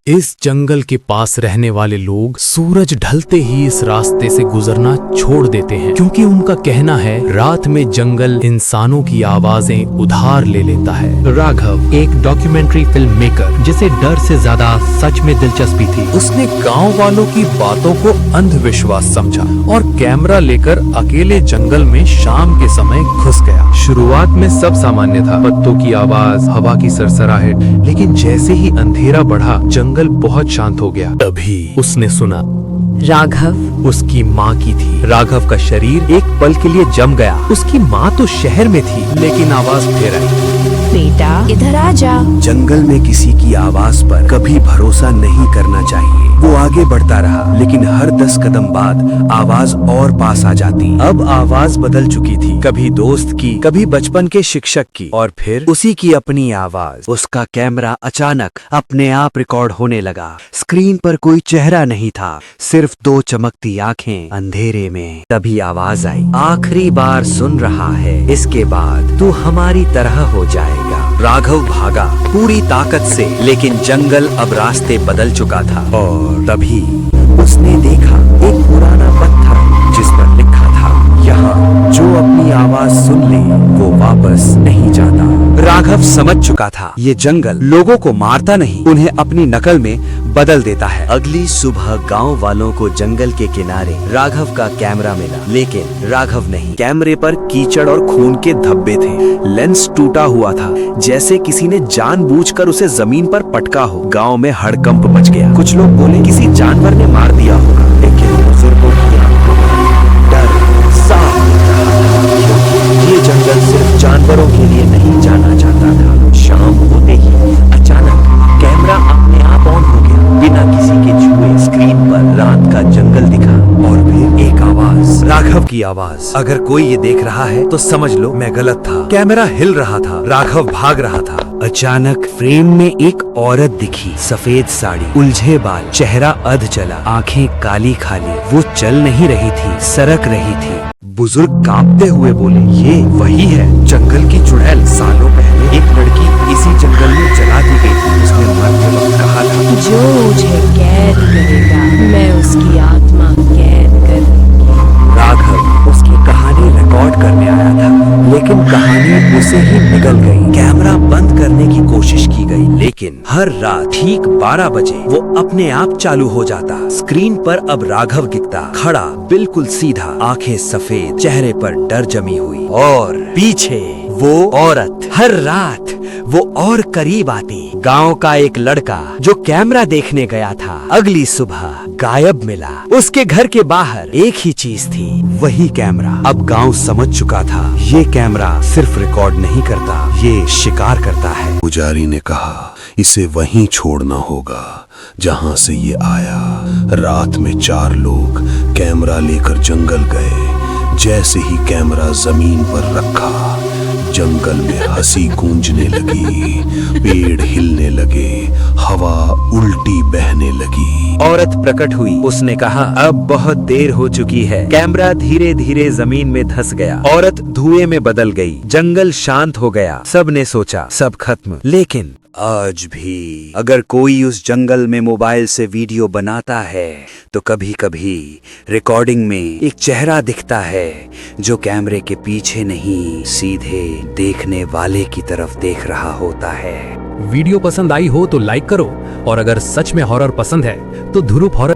इस जंगल के पास रहने वाले लोग सूरज ढलते ही इस रास्ते से गुजरना छोड़ देते हैं, क्योंकि उनका कहना है रात में जंगल इंसानों की आवाजें उधार ले लेता है। राघव एक डॉक्यूमेंट्री फिल्म मेकर जिसे डर से ज्यादा सच में दिलचस्पी थी। उसने गांव वालों की बातों को अंधविश्वास समझा और कैमरा लेकर अकेले जंगल में शाम के समय घुस गया। शुरुआत में सब सामान्य था, पत्तों की आवाज, हवा की सरसराहट, लेकिन जैसे ही अंधेरा बढ़ा जंगल बहुत शांत हो गया। तभी उसने सुना राघव उसकी माँ की थी। राघव का शरीर एक पल के लिए जम गया। उसकी माँ तो शहर में थी, लेकिन आवाज फिर आई, बेटा इधर आ जा। जंगल में किसी की आवाज पर कभी भरोसा नहीं करना चाहिए। वो आगे बढ़ता रहा, लेकिन हर 10 कदम बाद आवाज और पास आ जाती। अब आवाज बदल चुकी थी, कभी दोस्त की, कभी बचपन के शिक्षक की, और फिर उसी की अपनी आवाज। उसका कैमरा अचानक अपने आप रिकॉर्ड होने लगा। स्क्रीन पर कोई चेहरा नहीं था, सिर्फ 2 चमकती आंखें अंधेरे में। तभी आवाज आई, आखिरी बार सुन रहा है, इसके बाद तू हमारी तरह हो जाएगा। राघव भागा पूरी ताकत से, लेकिन जंगल अब रास्ते बदल चुका था। और तभी उसने देखा एक पुराना पत्थर जिस पर लिखा था, यहाँ जो अपनी आवाज सुन ले वो वापस नहीं जाता। राघव समझ चुका था ये जंगल लोगों को मारता नहीं, उन्हें अपनी नकल में बदल देता है। अगली सुबह गांव वालों को जंगल के किनारे राघव का कैमरा मिला, लेकिन राघव नहीं। कैमरे पर कीचड़ और खून के धब्बे थे। लेंस टूटा हुआ था, जैसे किसी ने जानबूझकर उसे जमीन पर पटका हो। गांव में हड़कंप मच गया। कुछ लोग बोले किसी जानवर ने मार दिया होगा, लेकिन बुजुर्गों की आंखों में डर साफ दिख रहा था, क्योंकि ये जंगल सिर्फ जानवरों के लिए नहीं जाना जाता था। शाम होते ही अचानक कैमरा अपने आप ऑन हो गया, बिना किसी के छुए। स्क्रीन पर रात का जंगल दिखा और फिर एक आवाज, राघव की आवाज। अगर कोई ये देख रहा है तो समझ लो मैं गलत था। कैमरा हिल रहा था, राघव भाग रहा था। अचानक फ्रेम में एक औरत दिखी, सफेद साड़ी, उलझे बाल, चेहरा अध चला, आंखें काली खाली। वो चल नहीं रही थी, सरक रही थी। बुजुर्ग कांपते हुए बोले, ये वही है, जंगल की चुड़ैल। सालों पहले एक लड़की इसी जंगल में जला दी गई थी। उसने मरते वक्त कहा था, जो मुझे कैद करेगा मैं उसकी आत्मा कैद कर दूंगी। राघव उसकी कहानी रिकॉर्ड करने आया था, लेकिन कहानी उसे ही निगल गई। कैमरा बंद करने की कोशिश की गई, लेकिन हर रात ठीक 12 बजे वो अपने आप चालू हो जाता। स्क्रीन पर अब राघव दिखता, खड़ा, बिल्कुल सीधा, आंखें सफेद, चेहरे पर डर जमी हुई, और पीछे वो औरत। हर रात वो और करीब आती। गांव का एक लड़का जो कैमरा देखने गया था, अगली सुबह गायब मिला। उसके घर के बाहर एक ही चीज थी, वही कैमरा। अब गांव समझ चुका था, ये कैमरा सिर्फ रिकॉर्ड नहीं करता, ये शिकार करता है। पुजारी ने कहा, इसे वहीं छोड़ना होगा जहां से ये आया। रात में 4 लोग कैमरा लेकर जंगल गए। जैसे ही कैमरा जमीन पर रखा, जंगल में हंसी गूंजने लगी, पेड़ हिलने लगे, हवा उल्टी बहने लगी। औरत प्रकट हुई। उसने कहा, अब बहुत देर हो चुकी है। कैमरा धीरे धीरे जमीन में धंस गया। औरत धुएं में बदल गई। जंगल शांत हो गया। सब ने सोचा सब खत्म, लेकिन आज भी अगर कोई उस जंगल में मोबाइल से वीडियो बनाता है तो कभी कभी रिकॉर्डिंग में एक चेहरा दिखता है जो कैमरे के पीछे नहीं, सीधे देखने वाले की तरफ देख रहा होता है। वीडियो पसंद आई हो तो लाइक करो, और अगर सच में हॉरर पसंद है तो ध्रुव हॉरर